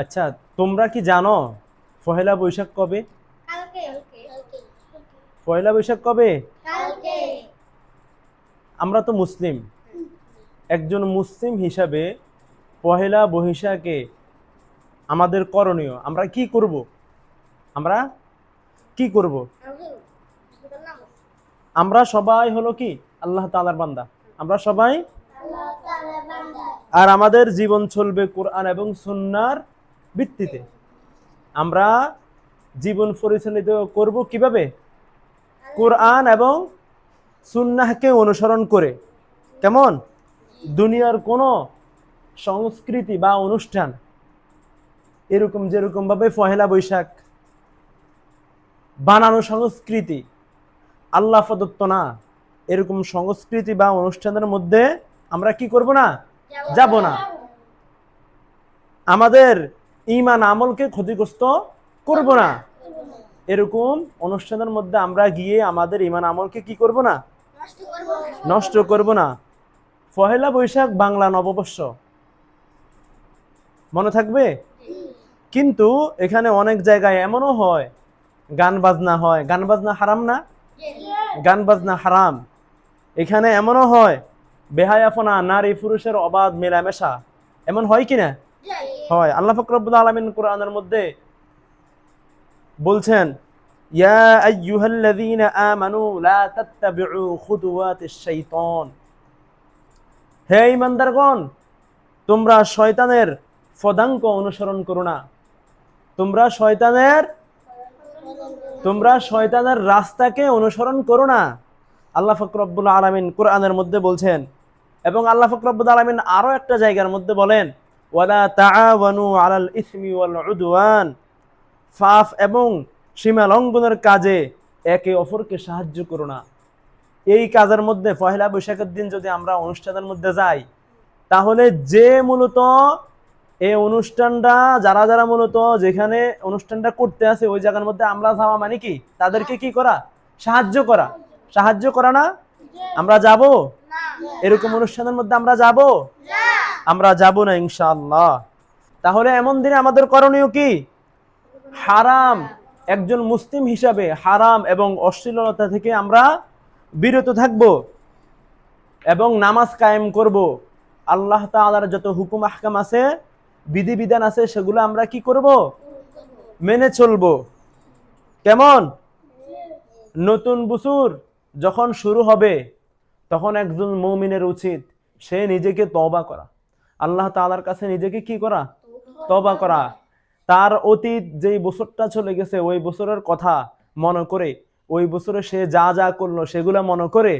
আচ্ছা, তোমরা কি জানো পহেলা বৈশাখ কবে? পয়লা বৈশাখ কবে? আমরা তো মুসলিম, একজন মুসলিম হিসাবে পহেলা বৈশাখে আমাদের করণীয়, আমরা কি করব? আমরা কি করব? আমরা সবাই হলো কি আল্লাহ তাআলার বান্দা, আমরা সবাই, আর আমাদের জীবন চলবে কোরআন এবং সুন্নাহর ভিত্তিতে। আমরা জীবন পরিচালিত করব কিভাবে? কোরআন এবং সুন্নাহকে অনুসরণ করে। কেমন? দুনিয়ার কোন সংস্কৃতি বা অনুষ্ঠান এরকম যেরকম ভাবে পহেলা বৈশাখ বানানো সংস্কৃতি, আল্লাহ প্রদত্ত না, এরকম সংস্কৃতি বা অনুষ্ঠানের মধ্যে আমরা কি করব না? যাব না। আমাদের ঈমান আমলকে ক্ষতিগ্রস্ত করব না, এরকম অনুষ্ঠানের মধ্যে আমরা গিয়ে আমাদের ঈমান আমলকে কি করব না? নষ্ট করব না। পহেলা বৈশাখ বাংলা নববর্ষ, মনে থাকবে? কিন্তু এখানে অনেক জায়গায় এমনও হয় গান বাজনা হয়। গান বাজনা হারাম না? গান বাজনা হারাম। এখানে এমনও হয় বেহায়াপনা, নারী পুরুষের অবাধ মেলামেশা, এমন হয় কিনা? হয়। আল্লাহ পাক রব্বুল আলামিন কোরআনের মধ্যে বলছেন, ইয়া আইয়ুহাল্লাযীনা আমানু লা তাত্তাবিউ খুতুওয়াতিশ শাইতান, হে ঈমানদারগণ, তোমরা শয়তানের পদাঙ্ক অনুসরণ করো না। তোমরা শয়তানের রাস্তাকে অনুসরণ করো না। আল্লাহ পাক রব্বুল আলামিন কোরআনের মধ্যে বলছেন। এবং আল্লাহ পাক রব্বুল আলামিন আরো একটা জায়গার মধ্যে বলেন, ওয়ালা তাআওয়ানু আলাল ইসমি ওয়াল উদওয়ান, পাপ এবং সীমা লঙ্ঘনের কাজে একে অপরকে সাহায্য করো না। এই কাজের মধ্যে পহেলা বৈশাখের দিন যদি আমরা অনুষ্ঠানের মধ্যে যাই, তাহলে যে মূলত এই অনুষ্ঠানটা, যারা যারা মূলত যেখানে অনুষ্ঠানটা করতে আছে ওই জায়গার মধ্যে আমরা যাওয়া মানে কি তাদেরকে কি করা? সাহায্য করা। সাহায্য করা না? আমরা যাব এরকম অনুষ্ঠানের মধ্যে? আমরা যাব? আমরা যাব না ইনশাআল্লাহ। তাহলে এমন দিনে আমাদের করণীয় কি? হারাম, একজন মুসলিম হিসাবে হারাম এবং অশ্লীলতা থেকে আমরা বিরত থাকব এবং নামাজ কায়েম করব। আল্লাহ তাআলার যত হুকুম আহকাম আছে, বিধিবিধান আছে, সেগুলো আমরা কি করব? মেনে চলব। কেমন? নতুন বছর যখন শুরু হবে তখন একজন মুমিনের উচিত সে নিজেকে তওবা করা, আল্লাহ তাআলার কাছে নিজেকে কি করা? তওবা করা। তার অতীত যেই বছরটা চলে গেছে ওই বছরের কথা মনে করে, ওই বছরে সে যা যা করলো সেগুলো মনে করে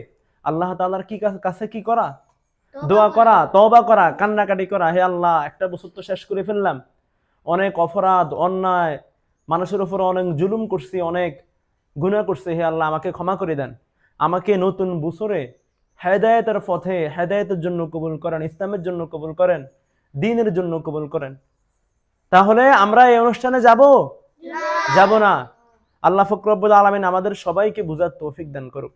আল্লাহ তাআলার কি কাছে কি করা? দোয়া করা, তওবা করা, কান্নাকাটি করা। হে আল্লাহ, একটা বছর তো শেষ করে ফেললাম, অনেক অপরাধ অন্যায়, মানুষের উপর অনেক জুলুম করছি, অনেক গুনাহ করছি, হে আল্লাহ আমাকে ক্ষমা করে দেন। আমাকে নতুন বছরে হেদায়েতের পথে, হেদায়েতের জন্য কবুল করেন, ইসলামের জন্য কবুল করেন, দ্বীনের জন্য কবুল করেন। তাহলে আমরা এই অনুষ্ঠানে যাব? যাব না। আল্লাহ পাক রব্বুল আলামিন আমাদের সবাইকে বুঝার তৌফিক দান করুক।